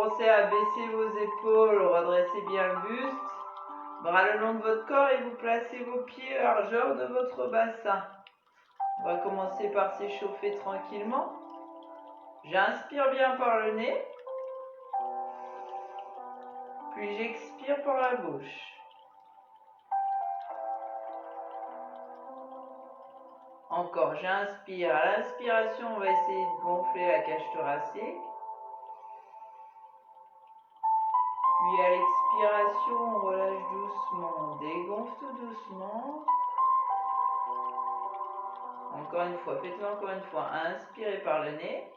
Pensez à baisser vos épaules, redresser bien le buste. Bras le long de votre corps et vous placez vos pieds à largeur de votre bassin. On va commencer par s'échauffer tranquillement. J'inspire bien par le nez. Puis j'expire par la bouche. Encore, j'inspire. À l'inspiration, on va essayer de gonfler la cage thoracique. Puis à l'expiration, on relâche doucement. On dégonfle tout doucement. Encore une fois, faites-le encore une fois. Inspirez par le nez.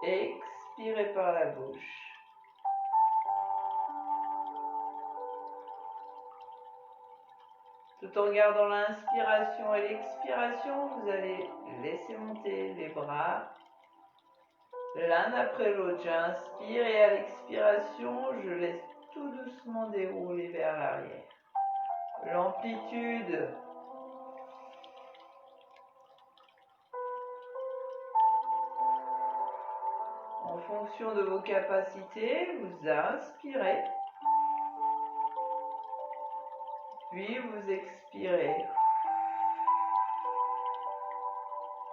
Expirez par la bouche. Tout en gardant l'inspiration et l'expiration, vous allez laisser monter les bras l'un après l'autre. J'inspire et à l'expiration, je laisse tout doucement dérouler vers l'arrière. L'amplitude. En fonction de vos capacités, vous inspirez. Puis vous expirez.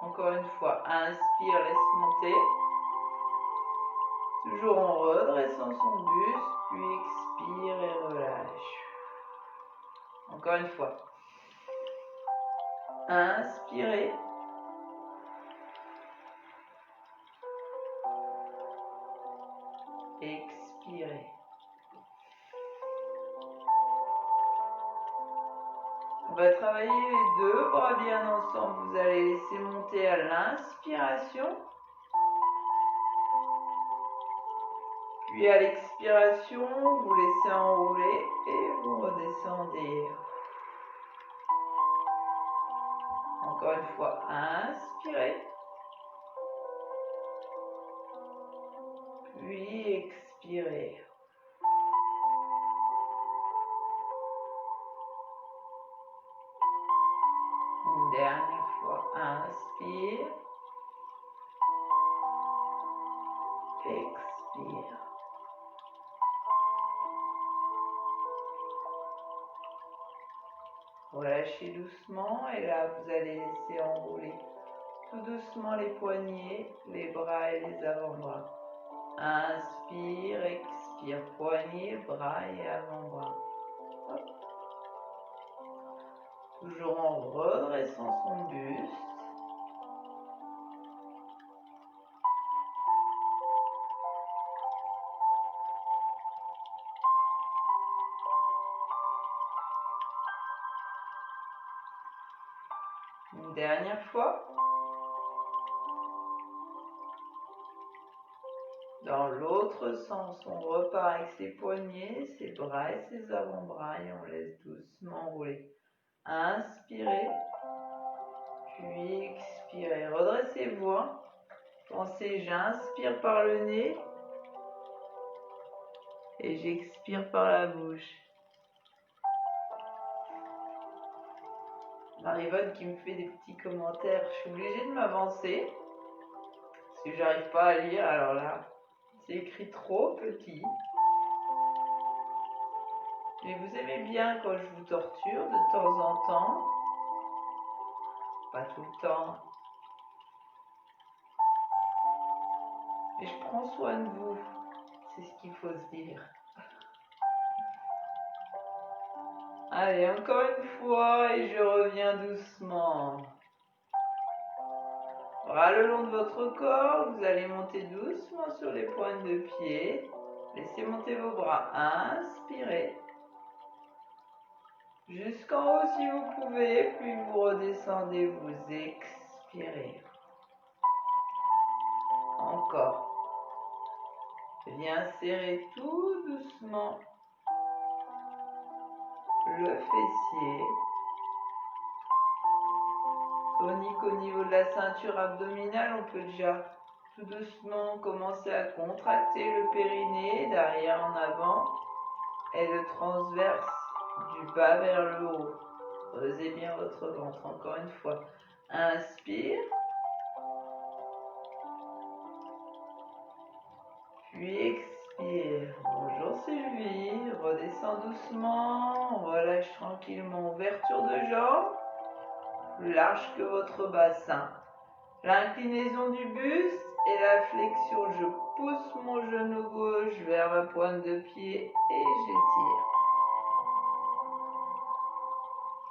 Encore une fois, inspire, laisse monter. Toujours en redressant son buste, puis expire et relâche. Encore une fois. Inspirez. Expirez. On va travailler les deux bras bien ensemble. Vous allez laisser monter à l'inspiration. Puis à l'expiration, vous laissez enrouler et vous redescendez. Encore une fois, inspirez. Puis expirez. Une dernière fois, inspire. Expire. Relâchez doucement et là, vous allez laisser enrouler tout doucement les poignets, les bras et les avant-bras. Inspire, expire, poignets, bras et avant-bras. Toujours en redressant son buste. Une dernière fois. Dans l'autre sens, on repart avec ses poignets, ses bras et ses avant-bras et on laisse doucement rouler. Inspirez, puis expirez. Redressez-vous. Pensez, j'inspire par le nez et j'expire par la bouche. Marivonne qui me fait des petits commentaires, je suis obligée de m'avancer parce que j'arrive pas à lire, alors là, c'est écrit trop petit. Mais vous aimez bien quand je vous torture de temps en temps, pas tout le temps. Mais je prends soin de vous, c'est ce qu'il faut se dire. Allez, encore une fois et je reviens doucement. Bras le long de votre corps, vous allez monter doucement sur les pointes de pied. Laissez monter vos bras, inspirez. Jusqu'en haut si vous pouvez, puis vous redescendez, vous expirez. Encore. Viens serrer tout doucement le fessier. Tonique au niveau de la ceinture abdominale, on peut déjà tout doucement commencer à contracter le périnée d'arrière en avant et le transverse du bas vers le haut. Creusez bien votre ventre encore une fois. Inspire. puis expire. Bonjour Sylvie, redescends doucement, relâche tranquillement, ouverture de jambes, plus large que votre bassin. L'inclinaison du buste et la flexion, je pousse mon genou gauche vers ma pointe de pied et j'étire.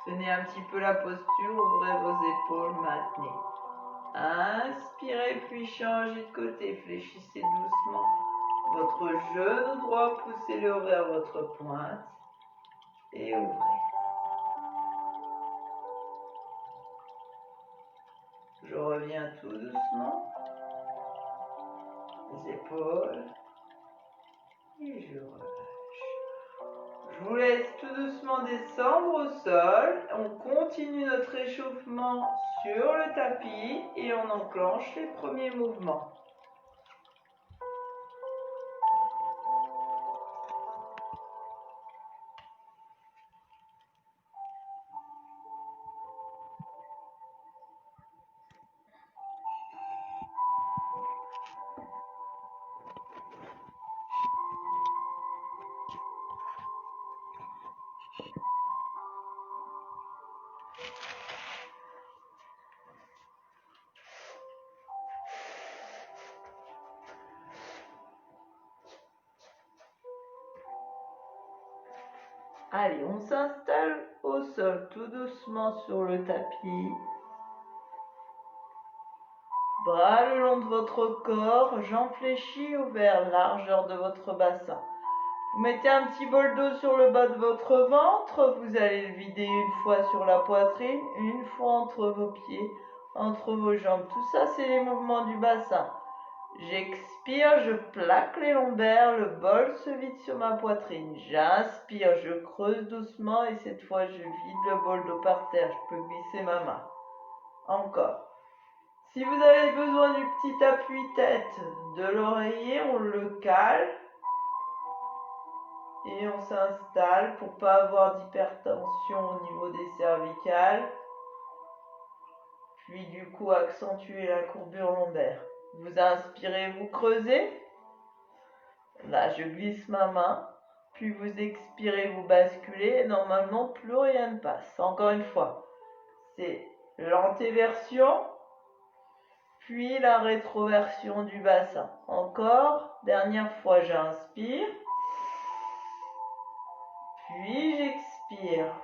Tenez un petit peu la posture, ouvrez vos épaules, maintenez. Inspirez puis changez de côté, fléchissez doucement. Votre genou droit, poussez-le vers votre pointe et ouvrez. Je reviens tout doucement. Les épaules. Et je relâche. Je vous laisse tout doucement descendre au sol. On continue notre échauffement sur le tapis et on enclenche les premiers mouvements. Allez, on s'installe au sol tout doucement sur le tapis. Bras le long de votre corps, jambes fléchies ouvertes, largeur de votre bassin. Vous mettez un petit bol d'eau sur le bas de votre ventre, vous allez le vider une fois sur la poitrine, une fois entre vos pieds, entre vos jambes. Tout ça, c'est les mouvements du bassin. J'expire, je plaque les lombaires, le bol se vide sur ma poitrine. J'inspire, je creuse doucement et cette fois, je vide le bol d'eau par terre. Je peux glisser ma main. Encore. Si vous avez besoin du petit appui-tête de l'oreiller, on le cale et on s'installe pour ne pas avoir d'hypertension au niveau des cervicales. Puis du coup, accentuer la courbure lombaire. Vous inspirez, vous creusez. Là, je glisse ma main. Puis vous expirez, vous basculez. Et normalement, plus rien ne passe. Encore une fois, c'est l'antéversion. Puis la rétroversion du bassin. Encore, dernière fois, j'inspire. Puis j'expire.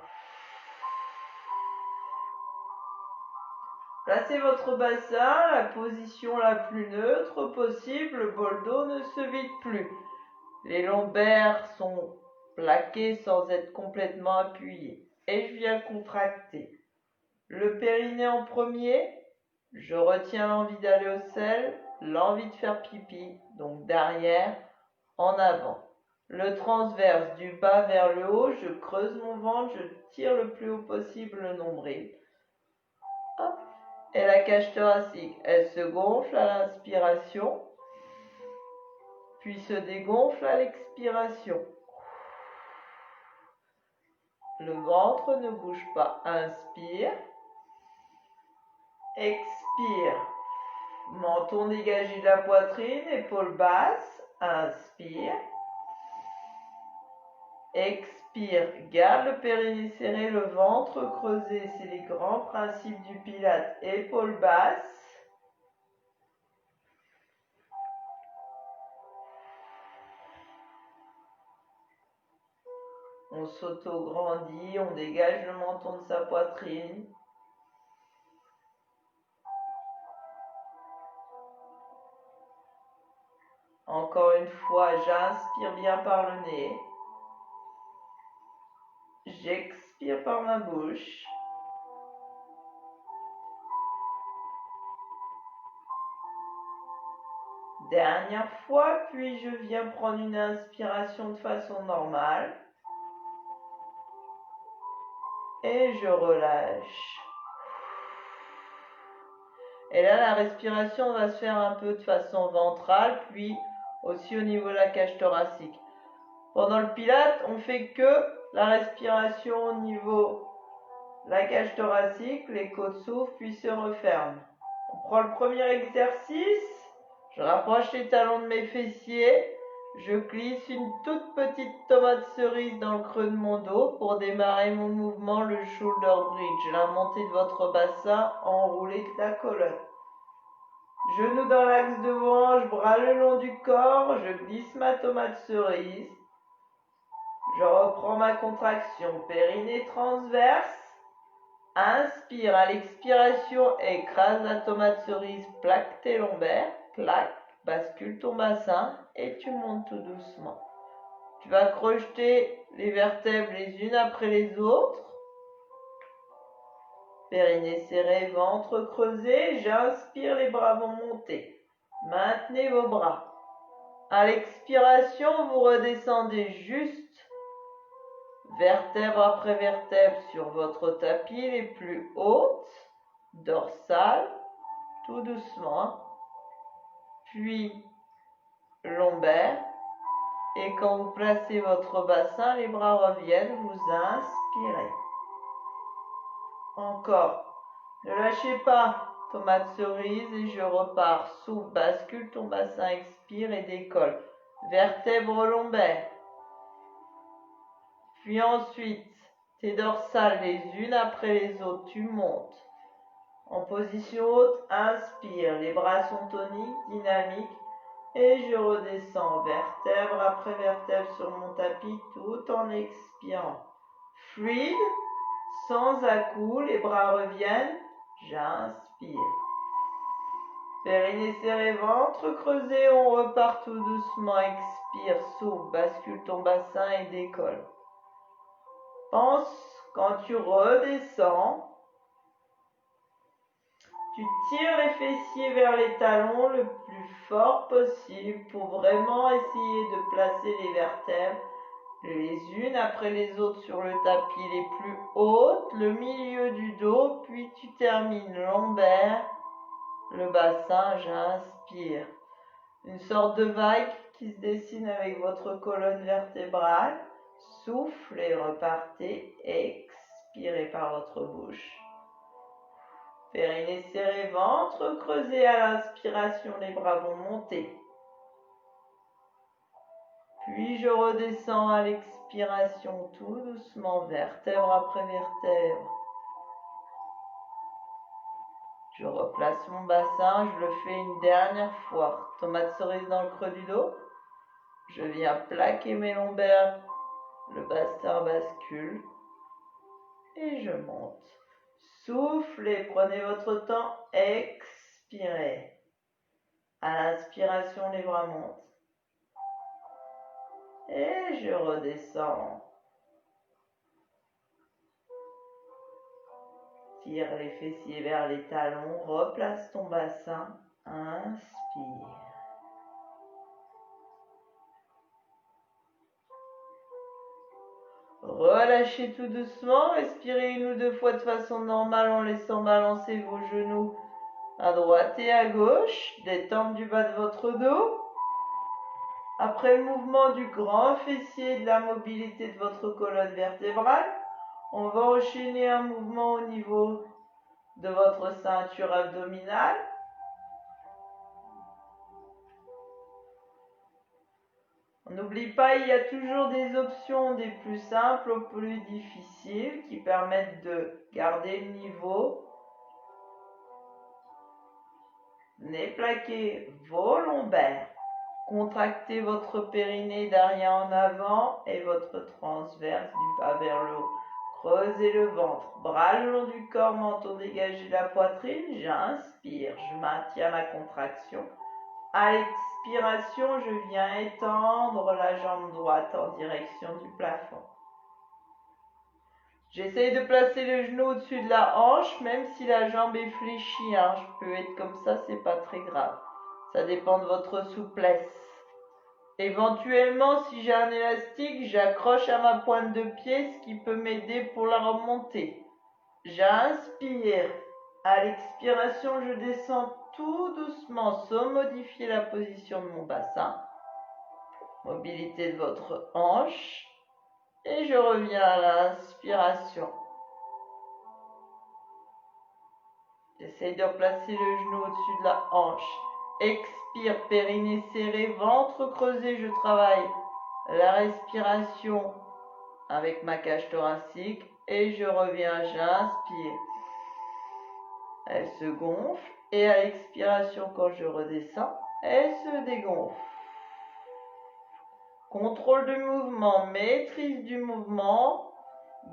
Placez votre bassin, la position la plus neutre possible, le bol d'eau ne se vide plus. Les lombaires sont plaqués sans être complètement appuyés. Et je viens contracter. Le périnée en premier, je retiens l'envie d'aller au sel, l'envie de faire pipi, donc derrière, en avant. Le transverse, du bas vers le haut, je creuse mon ventre, je tire le plus haut possible le nombril. Hop. Et la cage thoracique, elle se gonfle à l'inspiration, puis se dégonfle à l'expiration. Le ventre ne bouge pas. Inspire. Expire. Menton dégagé de la poitrine, épaules basses. Inspire. Expire. Garde le périnée serré, le ventre creusé. C'est les grands principes du Pilate. Épaules basses. On s'auto-grandit, on dégage le menton de sa poitrine. Encore une fois, j'inspire bien par le nez. J'expire par ma bouche. Dernière fois, puis je viens prendre une inspiration de façon normale. Et je relâche. Et là, la respiration va se faire un peu de façon ventrale, puis aussi au niveau de la cage thoracique. Pendant le Pilate, on fait que la respiration au niveau de la cage thoracique, les côtes s'ouvrent puis se referment. On prend le premier exercice. Je rapproche les talons de mes fessiers. Je glisse une toute petite tomate cerise dans le creux de mon dos pour démarrer mon mouvement, le shoulder bridge, la montée de votre bassin enroulé de la colonne. Genoux dans l'axe de vos hanches, bras le long du corps, je glisse ma tomate cerise. Je reprends ma contraction, périnée transverse. Inspire, à l'expiration, écrase la tomate cerise, plaque tes lombaires, clac, bascule ton bassin et tu montes tout doucement. Tu vas crocheter les vertèbres les unes après les autres. Périnée serré, ventre creusé. J'inspire, les bras vont monter. Maintenez vos bras. À l'expiration, vous redescendez juste vertèbre après vertèbre sur votre tapis, les plus hautes, dorsale, tout doucement. Puis lombaire. Et quand vous placez votre bassin, les bras reviennent, vous inspirez. Encore. Ne lâchez pas. Tomate cerise et je repars. Souffle, bascule ton bassin, expire et décolle. Vertèbre lombaire. Puis ensuite, tes dorsales les unes après les autres, tu montes. En position haute, inspire. Les bras sont toniques, dynamiques. Et je redescends vertèbre après vertèbre sur mon tapis tout en expirant. Fluide, sans à-coups, les bras reviennent. J'inspire. Périnée serré, ventre creusé, on repart tout doucement. Expire, souffle, bascule ton bassin et décolle. Pense quand tu redescends. Tu tires les fessiers vers les talons le plus fort possible pour vraiment essayer de placer les vertèbres les unes après les autres sur le tapis, les plus hautes, le milieu du dos, puis tu termines lombaire, le bassin, j'inspire. Une sorte de vague qui se dessine avec votre colonne vertébrale. Souffle et repartez, expirez par votre bouche. Périnée serré, ventre creusé à l'inspiration, les bras vont monter. Puis je redescends à l'expiration tout doucement, vertèbre après vertèbre. Je replace mon bassin, je le fais une dernière fois. Tomate cerise dans le creux du dos. Je viens plaquer mes lombaires, le bassin bascule et je monte. Soufflez, prenez votre temps, expirez. À l'inspiration, les bras montent. Et je redescends. Tire les fessiers vers les talons, replace ton bassin, inspire. Relâchez tout doucement, respirez une ou deux fois de façon normale en laissant balancer vos genoux à droite et à gauche, détente du bas de votre dos. Après le mouvement du grand fessier et de la mobilité de votre colonne vertébrale, on va enchaîner un mouvement au niveau de votre ceinture abdominale. N'oublie pas, il y a toujours des options des plus simples aux plus difficiles qui permettent de garder le niveau. Venez plaquer vos lombaires. Contractez votre périnée d'arrière en avant et votre transverse du bas vers le haut. Creusez le ventre, bras le long du corps, menton dégagé de la poitrine. J'inspire, je maintiens ma contraction. À l'expiration, je viens étendre la jambe droite en direction du plafond. J'essaye de placer le genou au-dessus de la hanche, même si la jambe est fléchie. Je peux être comme ça, c'est pas très grave. Ça dépend de votre souplesse. Éventuellement, si j'ai un élastique, j'accroche à ma pointe de pied, ce qui peut m'aider pour la remonter. J'inspire. À l'expiration, je descends tout doucement sans modifier la position de mon bassin. Mobilité de votre hanche. Et je reviens à l'inspiration. J'essaye de replacer le genou au-dessus de la hanche. Expire. Expire, périnée serré, ventre creusé, je travaille la respiration avec ma cage thoracique et je reviens, j'inspire. Elle se gonfle et à l'expiration, quand je redescends, elle se dégonfle. Contrôle du mouvement, maîtrise du mouvement,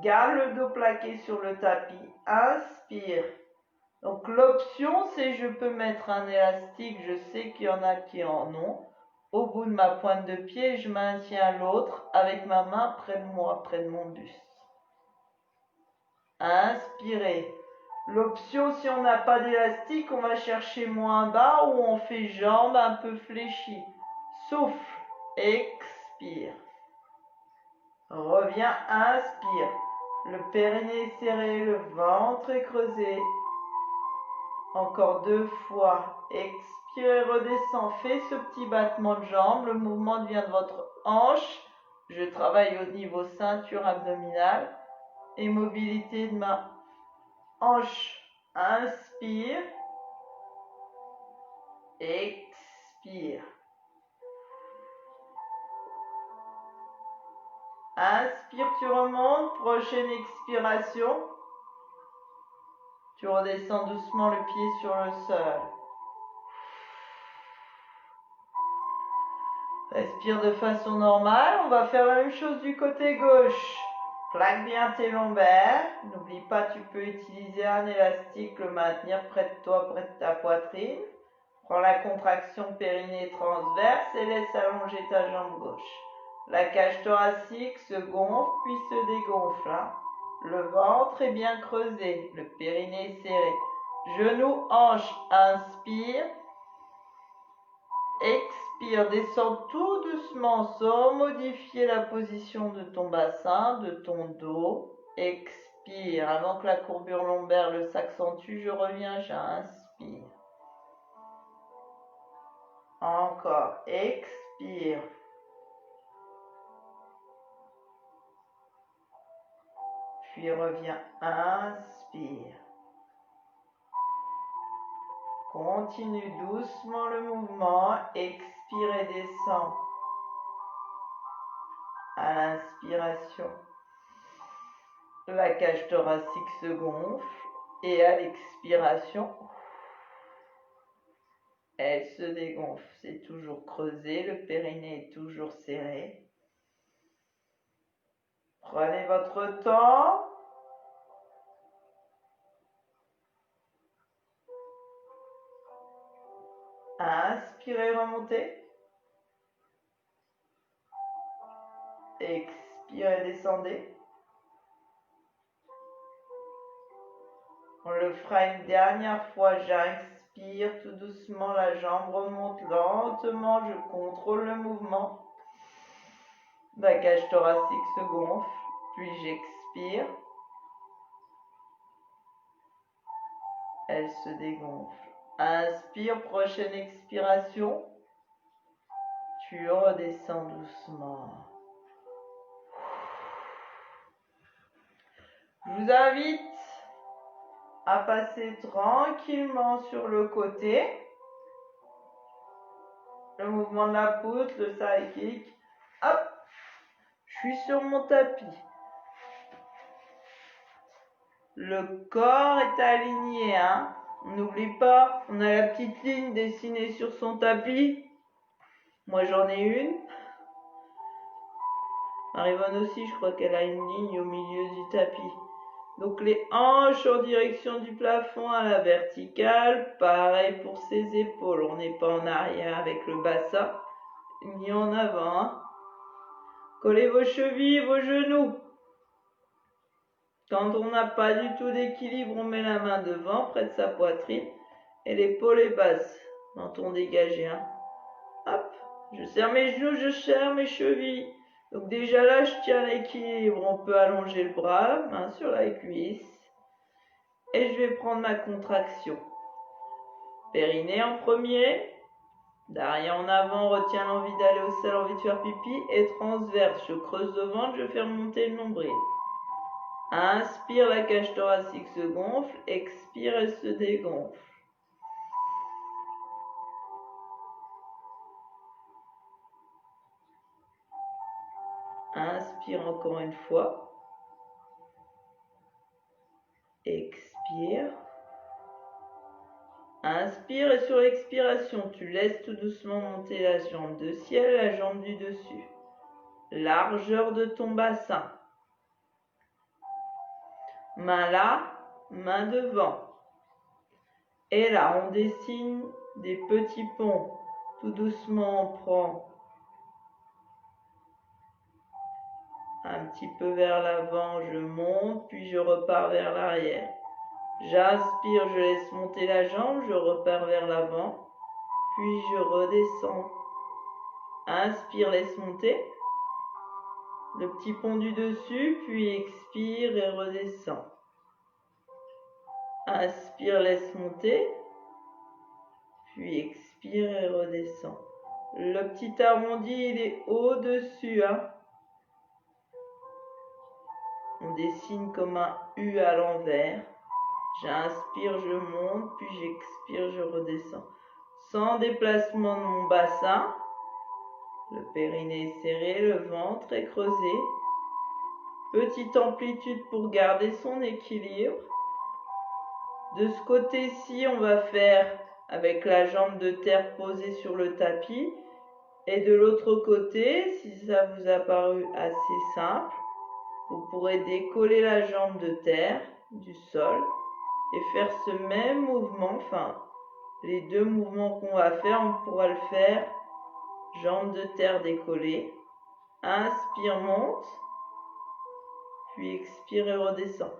garde le dos plaqué sur le tapis, inspire. Donc l'option, c'est je peux mettre un élastique, je sais qu'il y en a qui en ont, au bout de ma pointe de pied, je maintiens l'autre avec ma main près de moi, près de mon buste. Inspirez. L'option, si on n'a pas d'élastique, on va chercher moins bas ou on fait jambes un peu fléchies. Souffle, expire. Reviens, inspire. Le périnée est serré, le ventre est creusé. Encore 2 fois. Expire, redescend. Fais ce petit battement de jambes. Le mouvement vient de votre hanche. Je travaille au niveau ceinture abdominale et mobilité de ma hanche. Inspire. Expire. Inspire, tu remontes. Prochaine expiration. Tu redescends doucement le pied sur le sol. Respire de façon normale. On va faire la même chose du côté gauche. Plaque bien tes lombaires. N'oublie pas, tu peux utiliser un élastique, le maintenir près de toi, près de ta poitrine. Prends la contraction périnée transverse et laisse allonger ta jambe gauche. La cage thoracique se gonfle puis se dégonfle. Le ventre est bien creusé, le périnée est serré. Genoux, hanches, inspire. Expire, descends tout doucement sans modifier la position de ton bassin, de ton dos. Expire, avant que la courbure lombaire s'accentue, je reviens, j'inspire. Encore, expire. Puis reviens, inspire. Continue doucement le mouvement, expire et descends. À l'inspiration, la cage thoracique se gonfle et à l'expiration, elle se dégonfle. C'est toujours creusé, le périnée est toujours serré. Prenez votre temps. Inspirez, remontez. Expirez, descendez. On le fera une dernière fois. J'inspire tout doucement, la jambe remonte lentement. Je contrôle le mouvement. La cage thoracique se gonfle. Puis j'expire. Elle se dégonfle. Inspire, prochaine expiration. Tu redescends doucement. Je vous invite à passer tranquillement sur le côté. Le mouvement de la poutre, le side kick. Hop, je suis sur mon tapis. Le corps est aligné, hein. N'oublie pas, on a la petite ligne dessinée sur son tapis. Moi j'en ai une. Marivonne aussi, je crois qu'elle a une ligne au milieu du tapis. Donc les hanches en direction du plafond à la verticale. Pareil pour ses épaules. On n'est pas en arrière avec le bassin, ni en avant. Hein. Collez vos chevilles, vos genoux. Quand on n'a pas du tout d'équilibre, on met la main devant, près de sa poitrine. Et l'épaule est basse. Menton dégagé. Hein. Hop. Je serre mes genoux, je serre mes chevilles. Donc déjà là, je tiens l'équilibre. On peut allonger le bras, main sur la cuisse. Et je vais prendre ma contraction. Périnée en premier. Derrière en avant, retiens l'envie d'aller au sol, envie de faire pipi. Et transverse, je creuse le ventre, je fais remonter le nombril. Inspire, la cage thoracique se gonfle. Expire, elle se dégonfle. Inspire encore une fois. Expire. Inspire et sur l'expiration, tu laisses tout doucement monter la jambe de ciel, la jambe du dessus. Largeur de ton bassin. Main là, main devant. Et là, on dessine des petits ponts. Tout doucement, on prend un petit peu vers l'avant, je monte, puis je repars vers l'arrière. J'inspire, je laisse monter la jambe, je repars vers l'avant, puis je redescends. Inspire, laisse monter. Le petit pont du dessus, puis expire et redescends. Inspire, laisse monter, puis expire et redescends. Le petit arrondi, il est au-dessus, hein. On dessine comme un U à l'envers. J'inspire, je monte, puis j'expire, je redescends. Sans déplacement de mon bassin. Le périnée est serré, le ventre est creusé. Petite amplitude pour garder son équilibre. De ce côté-ci, on va faire avec la jambe de terre posée sur le tapis. Et de l'autre côté, si ça vous a paru assez simple, vous pourrez décoller la jambe de terre du sol et faire ce même mouvement, enfin les deux mouvements qu'on va faire, on pourra le faire jambe de terre décollée. Inspire, monte, puis expire et redescend.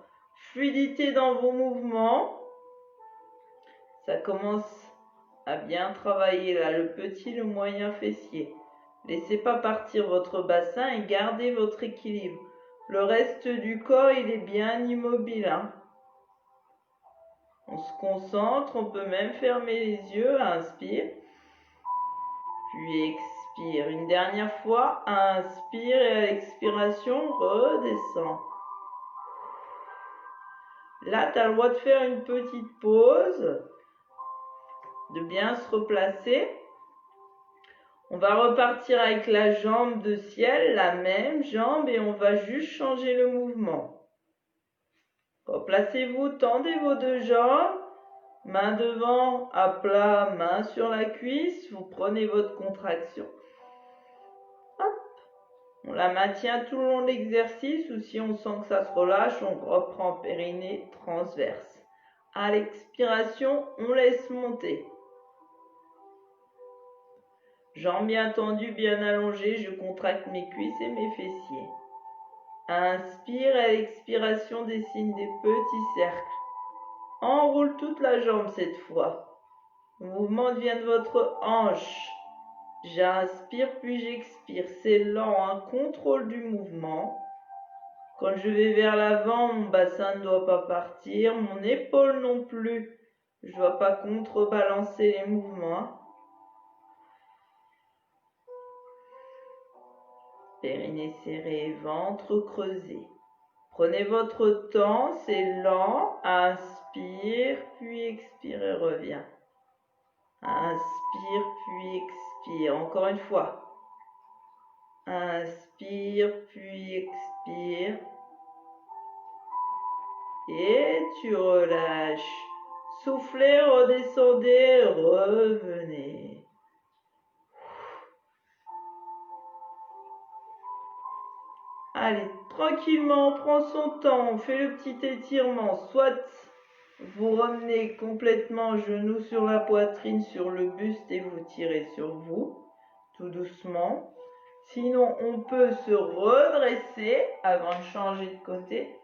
Fluidité dans vos mouvements. Ça commence à bien travailler là, le petit, le moyen fessier. Laissez pas partir votre bassin et gardez votre équilibre. Le reste du corps, il est bien immobile, hein. On se concentre, on peut même fermer les yeux. Inspire, puis expire. Une dernière fois, inspire et à l'expiration, redescend. Là, tu as le droit de faire une petite pause, de bien se replacer. On va repartir avec la jambe de ciel, la même jambe, et on va juste changer le mouvement. Replacez-vous, tendez vos deux jambes, main devant, à plat, main sur la cuisse, vous prenez votre contraction. Hop. On la maintient tout le long de l'exercice, ou si on sent que ça se relâche, on reprend périnée transverse. À l'expiration, on laisse monter. Jambes bien tendues, bien allongées, je contracte mes cuisses et mes fessiers. Inspire, à l'expiration, dessine des petits cercles. Enroule toute la jambe cette fois. Le mouvement vient de votre hanche. J'inspire puis j'expire. C'est lent, un contrôle du mouvement. Quand je vais vers l'avant, mon bassin ne doit pas partir, mon épaule non plus. Je ne dois pas contrebalancer les mouvements. Périnée serré, ventre creusé. Prenez votre temps, c'est lent. Inspire, puis expire et reviens. Inspire, puis expire. Encore une fois. Inspire, puis expire. Et tu relâches. Soufflez, redescendez, revenez. Allez, tranquillement, on prend son temps, on fait le petit étirement. Soit vous ramenez complètement genou sur la poitrine, sur le buste et vous tirez sur vous, tout doucement. Sinon, on peut se redresser avant de changer de côté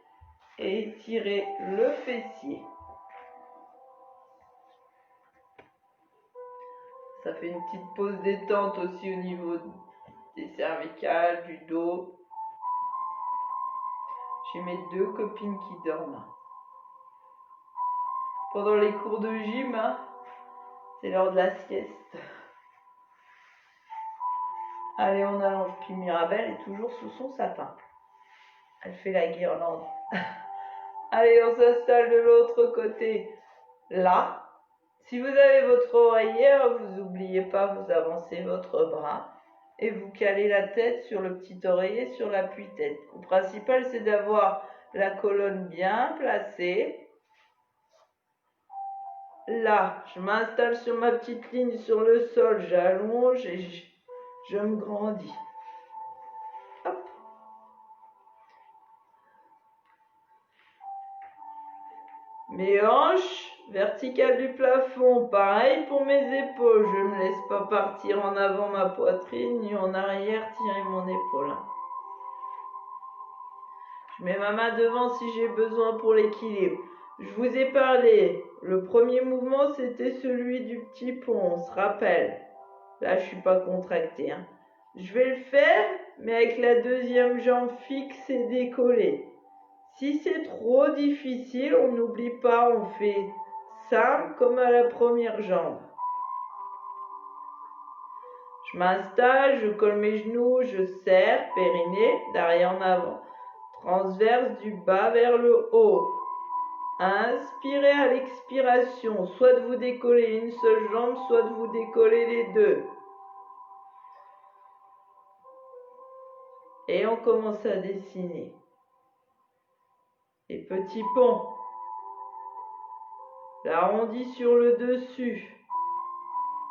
et tirer le fessier. Ça fait une petite pause détente aussi au niveau des cervicales, du dos. J'ai mes deux copines qui dorment. Pendant les cours de gym, hein, c'est l'heure de la sieste. Allez, on allonge. Puis Mirabelle est toujours sous son sapin. Elle fait la guirlande. Allez, on s'installe de l'autre côté. Là, si vous avez votre oreillère, vous n'oubliez pas, vous avancez votre bras. et vous calez la tête sur le petit oreiller, sur l'appui-tête. Le principal, c'est d'avoir la colonne bien placée. Là, je m'installe sur ma petite ligne sur le sol, j'allonge et je me grandis. Hop. Mes hanches verticales du plafond, pareil pour mes épaules. Je ne me laisse pas partir en avant ma poitrine ni en arrière tirer mon épaule. Je mets ma main devant si j'ai besoin pour l'équilibre. Je vous ai parlé, le premier mouvement c'était celui du petit pont, on se rappelle. Là je ne suis pas contractée. Je vais le faire, mais avec la deuxième jambe fixe et décollée. Si c'est trop difficile, on n'oublie pas, on fait simple comme à la première jambe. Je m'installe, je colle mes genoux, je serre, périnée, d'arrière en avant. Transverse du bas vers le haut. Inspirez à l'expiration, soit de vous décoller une seule jambe, soit de vous décoller les deux. Et on commence à dessiner. Et petit pont. L'arrondi sur le dessus.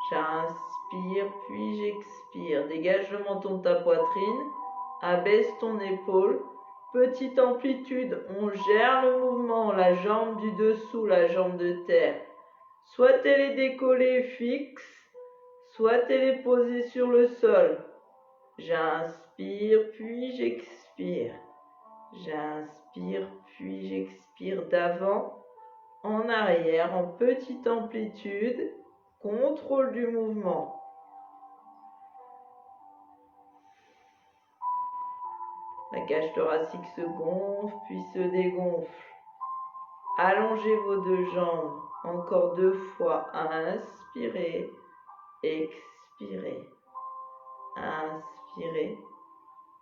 J'inspire, puis j'expire. Dégage le menton de ta poitrine. Abaisse ton épaule. Petite amplitude, on gère le mouvement, la jambe du dessous, la jambe de terre. Soit elle est décollée fixe, soit elle est posée sur le sol. J'inspire, puis j'expire. J'inspire, puis j'expire d'avant en arrière en petite amplitude. Contrôle du mouvement. La cage thoracique se gonfle, puis se dégonfle. Allongez vos deux jambes. Encore 2 fois. Inspirez, expirez. Inspirez,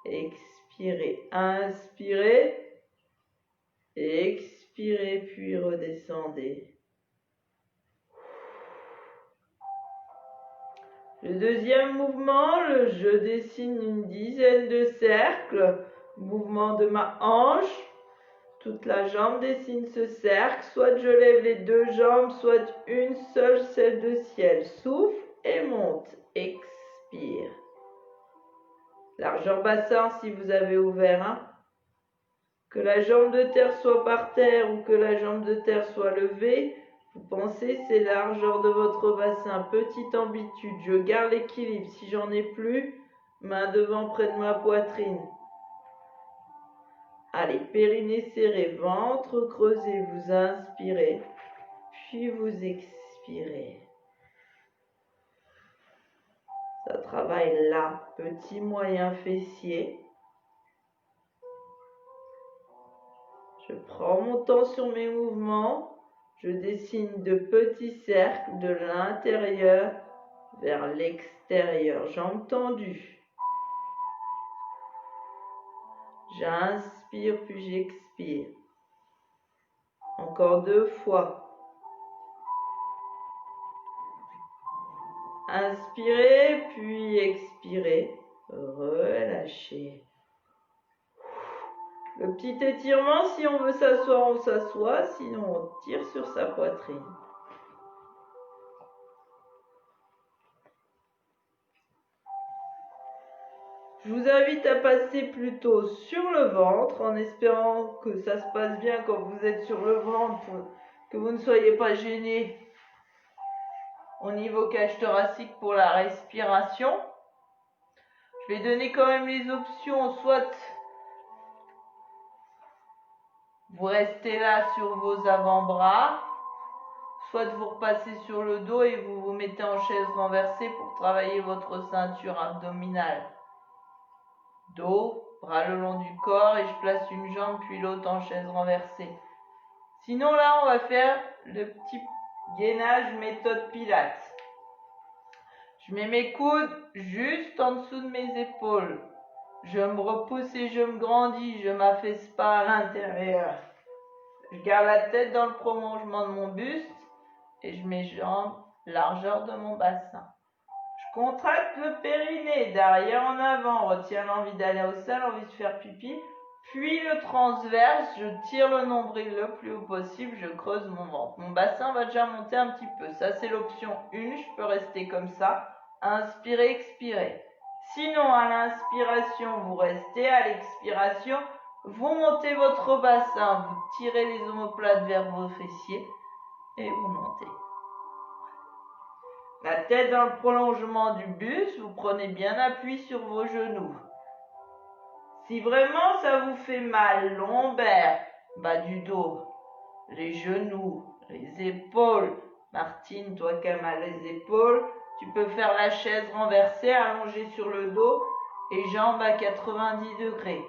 expirez. Inspirez, expirez, puis redescendez. Le deuxième mouvement, je dessine une dizaine de cercles. Mouvement de ma hanche. Toute la jambe dessine ce cercle. Soit je lève les deux jambes, soit une seule, celle de ciel. Souffle et monte. Expire. Largeur bassin si vous avez ouvert. Que la jambe de terre soit par terre ou que la jambe de terre soit levée. Vous pensez, c'est la largeur de votre bassin. Petite amplitude, je garde l'équilibre. Si j'en ai plus, main devant près de ma poitrine. Allez, périnée serré, ventre creusé, vous inspirez, puis vous expirez. Ça travaille là, petit moyen fessier. Je prends mon temps sur mes mouvements. Je dessine de petits cercles de l'intérieur vers l'extérieur. Jambes tendues. J'inspire puis j'expire. Encore 2 fois. Inspirez puis expirez. Relâchez. Le petit étirement, si on veut s'asseoir, on s'assoit, sinon on tire sur sa poitrine. Je vous invite à passer plutôt sur le ventre en espérant que ça se passe bien quand vous êtes sur le ventre, que vous ne soyez pas gêné au niveau cage thoracique pour la respiration. Je vais donner quand même les options, soit vous restez là sur vos avant-bras, soit vous repassez sur le dos et vous vous mettez en chaise renversée pour travailler votre ceinture abdominale. Dos, bras le long du corps et je place une jambe puis l'autre en chaise renversée. Sinon là on va faire le petit gainage méthode Pilates. Je mets mes coudes juste en dessous de mes épaules. Je me repousse et je me grandis, je m'affaisse pas à l'intérieur. Je garde la tête dans le prolongement de mon buste et je mets jambes largeur de mon bassin. Je Contracte le périnée, d'arrière en avant, retiens l'envie d'aller au sein, l'envie de faire pipi, puis le transverse, je tire le nombril le plus haut possible, je creuse mon ventre. Mon bassin va déjà monter un petit peu, ça c'est l'option 1, je peux rester comme ça, inspirez, expirez. Sinon, à l'inspiration, vous restez, à l'expiration, vous montez votre bassin, vous tirez les omoplates vers vos fessiers et vous montez. La tête dans le prolongement du buste, vous prenez bien appui sur vos genoux. Si vraiment ça vous fait mal, lombaire, bas du dos, les genoux, les épaules, Martine, toi qui as mal les épaules, tu peux faire la chaise renversée, allongée sur le dos et jambes à 90 degrés.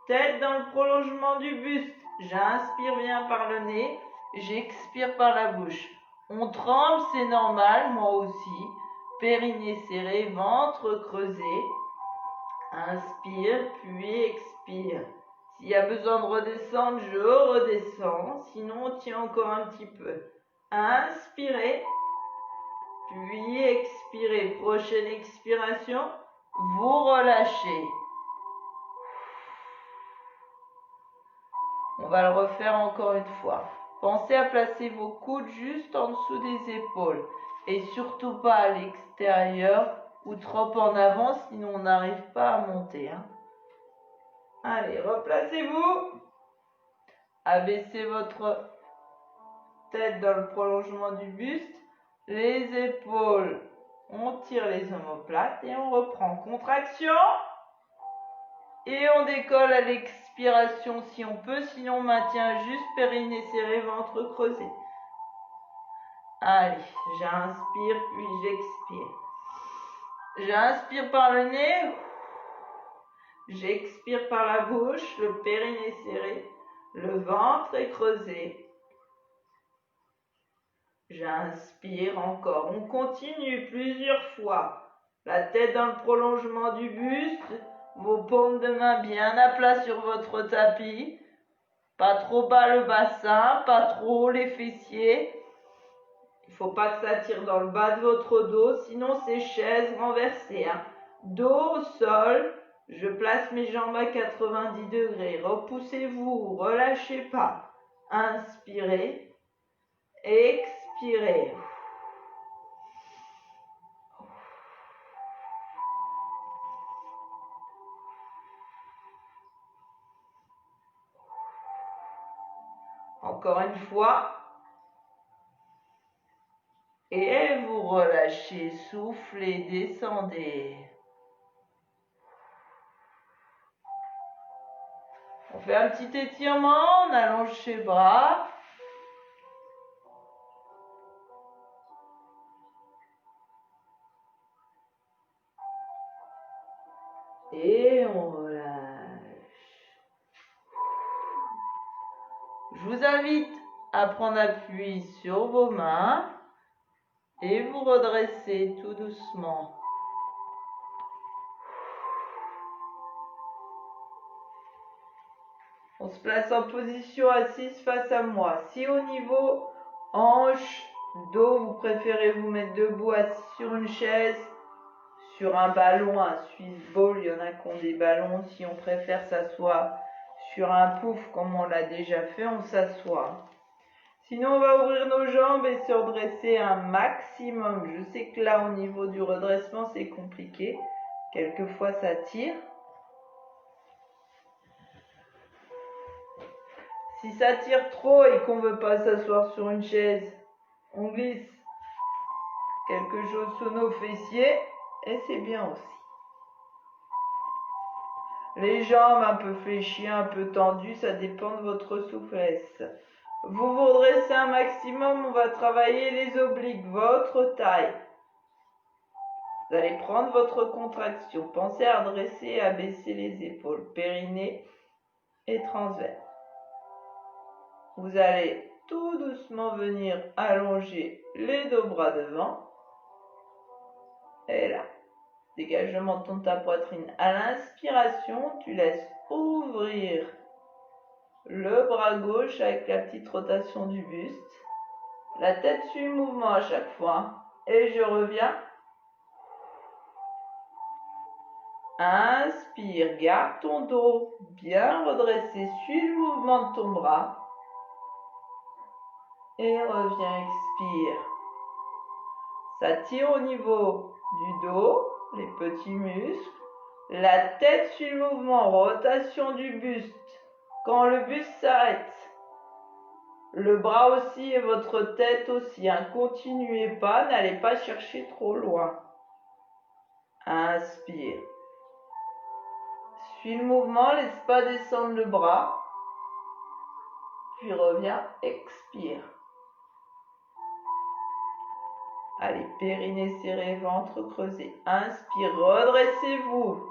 Tête dans le prolongement du buste, j'inspire bien par le nez, j'expire par la bouche. On tremble, c'est normal, moi aussi. Périnée serré, ventre creusé. Inspire, puis expire. S'il y a besoin de redescendre, je redescends. Sinon, on tient encore un petit peu. Inspirez, puis expirez. Prochaine expiration, vous relâchez. On va le refaire encore une fois. Pensez à placer vos coudes juste en dessous des épaules et surtout pas à l'extérieur ou trop en avant, sinon on n'arrive pas à monter. Allez, replacez-vous. Abaissez votre tête dans le prolongement du buste, les épaules, on tire les omoplates et on reprend. Contraction. Et on décolle à l'expiration si on peut, sinon on maintient juste périnée serré, ventre creusé. Allez, j'inspire puis j'expire. J'inspire par le nez, j'expire par la bouche, le périnée serré, le ventre est creusé. J'inspire encore, on continue plusieurs fois. La tête dans le prolongement du buste, vos paumes de main bien à plat sur votre tapis. Pas trop bas le bassin, pas trop les fessiers. Il ne faut pas que ça tire dans le bas de votre dos, sinon c'est chaise renversée. Dos au sol, je place mes jambes à 90 degrés. Repoussez-vous, relâchez pas. Inspirez, expirez. Encore une fois. Et vous relâchez, soufflez, descendez. On fait un petit étirement, on allonge les bras. Et on relâche. Je vous invite à prendre appui sur vos mains et vous redresser tout doucement. On se place en position assise face à moi. Si au niveau hanche, dos, vous préférez vous mettre debout assis sur une chaise, sur un ballon, un Swiss ball, il y en a qui ont des ballons. Si on préfère s'asseoir sur un pouf comme on l'a déjà fait, on s'assoit. Sinon, on va ouvrir nos jambes et se redresser un maximum. Je sais que là, au niveau du redressement, c'est compliqué. Quelquefois, ça tire. Si ça tire trop et qu'on ne veut pas s'asseoir sur une chaise, on glisse quelque chose sous nos fessiers et c'est bien aussi. Les jambes un peu fléchies, un peu tendues, ça dépend de votre souplesse. Vous vous redressez un maximum, on va travailler les obliques, votre taille. Vous allez prendre votre contraction. Pensez à redresser et à baisser les épaules, périnée et transverse. Vous allez tout doucement venir allonger les deux bras devant. Et là, dégagement de ta poitrine. À l'inspiration, tu laisses ouvrir le bras gauche avec la petite rotation du buste. La tête suit le mouvement à chaque fois. Et je reviens. Inspire, garde ton dos bien redressé, suis le mouvement de ton bras. Et reviens, expire. Ça tire au niveau du dos, les petits muscles. La tête suit le mouvement, rotation du buste. Quand le buste s'arrête, le bras aussi et votre tête aussi. Continuez pas, n'allez pas chercher trop loin. Inspire. Suis le mouvement, laisse pas descendre le bras. Puis reviens, expire. Allez, périnée serré, ventre creusé. Inspire, redressez-vous.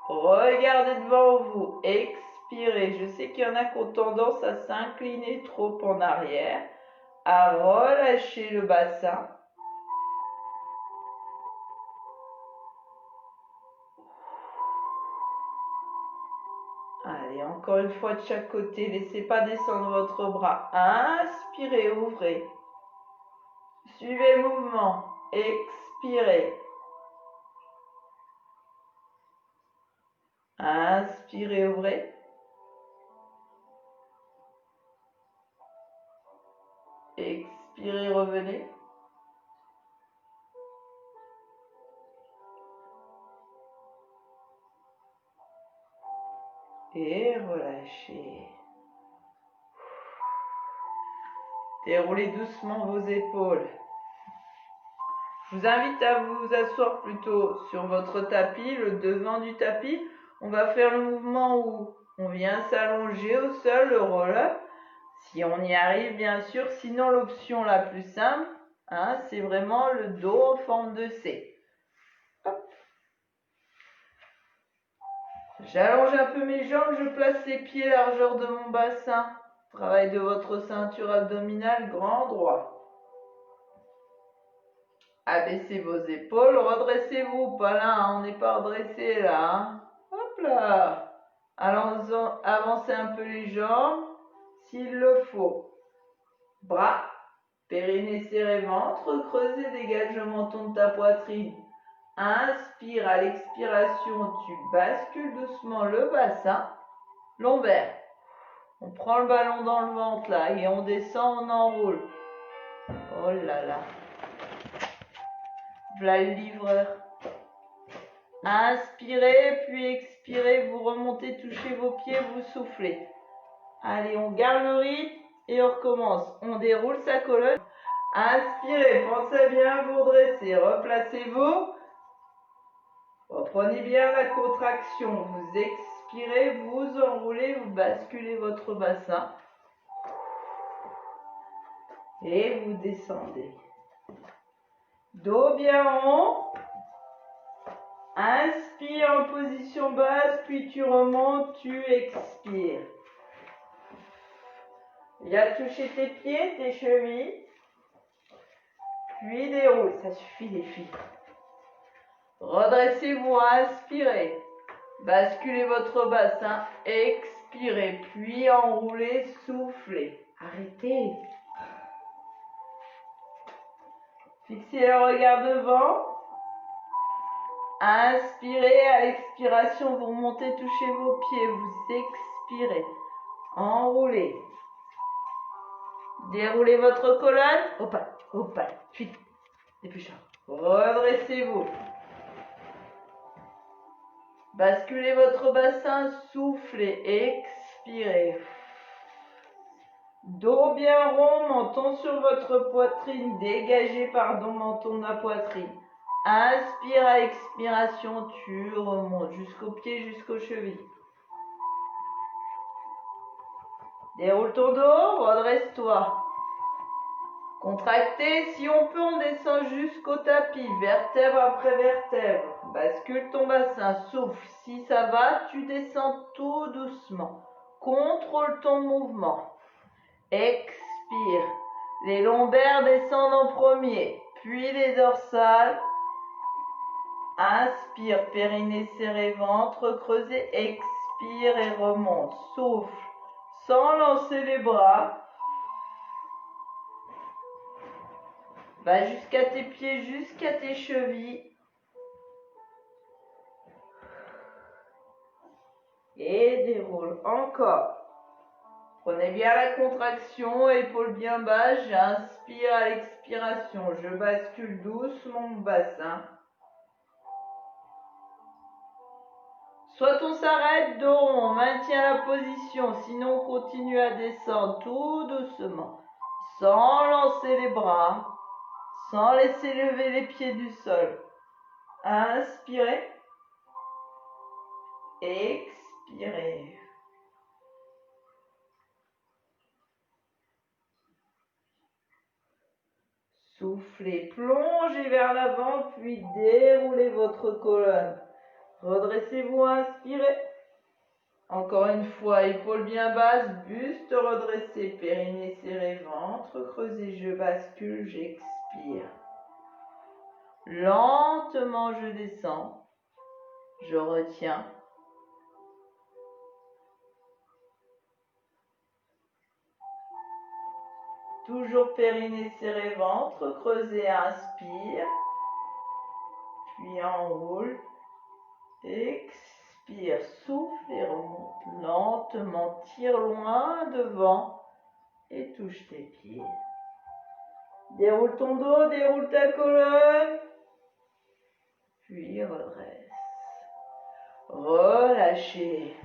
Regardez devant vous, expirez. Je sais qu'il y en a qui ont tendance à s'incliner trop en arrière, à relâcher le bassin. Allez, encore une fois de chaque côté, laissez pas descendre votre bras. Inspirez, ouvrez. Suivez le mouvement, expirez. Inspirez, ouvrez. Expirez, revenez. Et relâchez. Déroulez doucement vos épaules. Je vous invite à vous asseoir plutôt sur votre tapis, le devant du tapis. On va faire le mouvement où on vient s'allonger au sol, le roll-up. Si on y arrive, bien sûr. Sinon, l'option la plus simple, c'est vraiment le dos en forme de C. Hop. J'allonge un peu mes jambes, je place les pieds largeur de mon bassin. Travail de votre ceinture abdominale, grand droit. Abaissez vos épaules, redressez-vous, pas là, on n'est pas redressé là. Hop là. Allons, avancez un peu les jambes, s'il le faut. Bras, périnée serré, ventre creusé, dégage le menton de ta poitrine. Inspire, à l'expiration, tu bascules doucement le bassin, lombaire. On prend le ballon dans le ventre là et on descend, on enroule. Oh là là. Voilà le livreur. Inspirez, puis expirez, vous remontez, touchez vos pieds, vous soufflez. Allez, on garde le rythme et on recommence. On déroule sa colonne. Inspirez, pensez bien à vous redresser, replacez-vous. Reprenez bien la contraction. Vous expirez, vous enroulez, vous basculez votre bassin. Et vous descendez. Dos bien rond. Inspire en position basse, puis tu remontes, tu expires. Viens toucher tes pieds, tes chevilles. Puis déroule, ça suffit les filles. Redressez-vous, inspirez. Basculez votre bassin, expirez, puis enroulez, soufflez. Arrêtez. Fixez le regard devant. Inspirez, à l'expiration, vous remontez, touchez vos pieds, vous expirez. Enroulez. Déroulez votre colonne. Hop, vite. Dépêchez. Redressez-vous. Basculez votre bassin, soufflez, expirez. Dos bien rond, menton sur votre poitrine, dégagez, menton de la poitrine. Inspire, à expiration, tu remontes jusqu'aux pieds, jusqu'aux chevilles. Déroule ton dos, redresse-toi. Contractez, si on peut, on descend jusqu'au tapis, vertèbre après vertèbre. Bascule ton bassin, souffle. Si ça va, tu descends tout doucement. Contrôle ton mouvement. Expire. Les lombaires descendent en premier, puis les dorsales. Inspire, périnée serré, ventre creusé. Expire et remonte. Souffle, sans lancer les bras. Va jusqu'à tes pieds, jusqu'à tes chevilles. Et déroule. Encore. Prenez bien la contraction, épaules bien basses. J'inspire à l'expiration. Je bascule doucement mon bassin. Soit on s'arrête, dos rond, on maintient la position. Sinon, on continue à descendre tout doucement. Sans lancer les bras. Sans laisser lever les pieds du sol. Inspirez. Expirez. Soufflez, plongez vers l'avant, puis déroulez votre colonne. Redressez-vous, inspirez. Encore une fois, épaules bien basses, buste redressé, périnée serré, ventre creusé, je bascule, j'expire. Lentement, je descends, je retiens. Toujours périnée serré, ventre creusé, inspire. Puis enroule. Expire, souffle et remonte lentement. Tire loin devant et touche tes pieds. Déroule ton dos, déroule ta colonne. Puis redresse. Relâchez.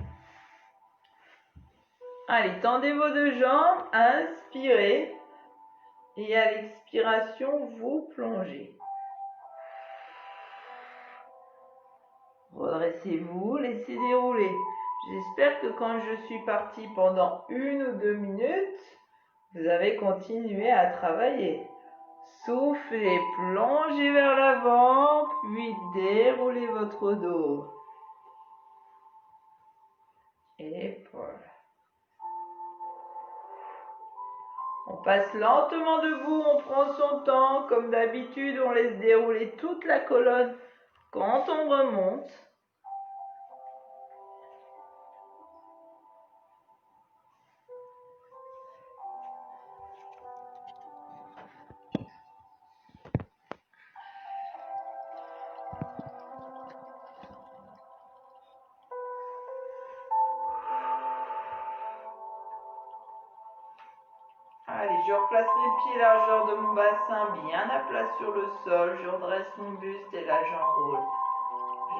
Allez, tendez vos deux jambes, inspirez. Et à l'expiration, vous plongez. Redressez-vous, laissez dérouler. J'espère que quand je suis partie pendant 1 ou 2 minutes, vous avez continué à travailler. Soufflez, plongez vers l'avant, puis déroulez votre dos. Épaules. On passe lentement debout, on prend son temps. Comme d'habitude, on laisse dérouler toute la colonne quand on remonte. Allez, je replace mes pieds largeur de mon bassin, bien à plat sur le sol. Je redresse mon buste et là j'enroule.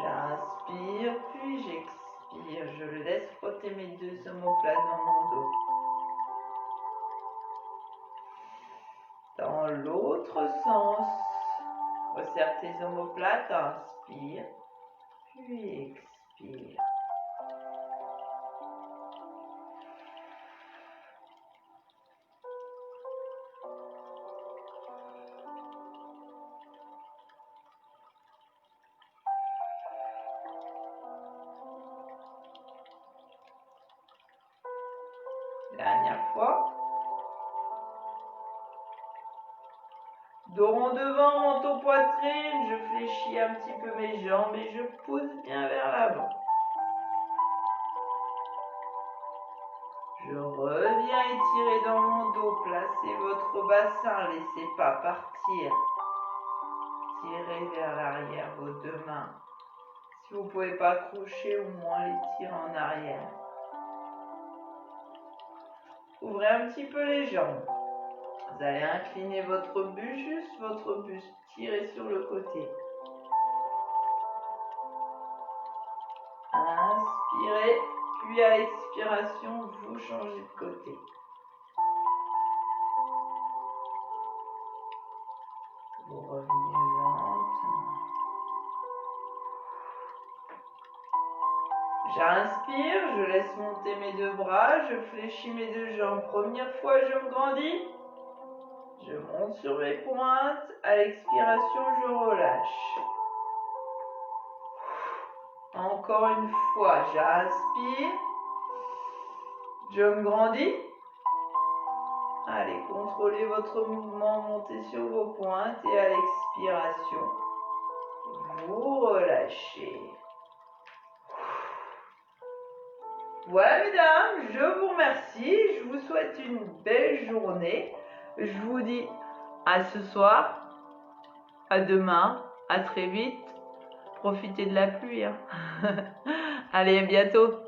J'inspire, puis j'expire. Je laisse frotter mes deux omoplates dans mon dos. Dans l'autre sens, resserre tes omoplates, inspire, puis expire. Dernière fois. Dos rond devant, menton poitrine, je fléchis un petit peu mes jambes et je pousse bien vers l'avant. Je reviens étirer dans mon dos, placez votre bassin, laissez pas partir. Tirez vers l'arrière vos deux mains. Si vous ne pouvez pas accrocher, au moins les tirer en arrière. Ouvrez un petit peu les jambes. Vous allez incliner votre buste, juste votre buste, tirez sur le côté. Inspirez, puis à l'expiration, vous changez de côté. Vous revenez lentement. J'inspire, je laisse monter mes deux bras, je fléchis mes deux jambes. Première fois, je me grandis. Je monte sur mes pointes. À l'expiration, je relâche. Encore une fois, j'inspire. Je me grandis. Allez, contrôlez votre mouvement, montez sur vos pointes et à l'expiration, vous relâchez. Voilà mesdames, je vous remercie, je vous souhaite une belle journée. Je vous dis à ce soir À demain, à très vite. Profitez de la pluie, hein. Allez, à bientôt.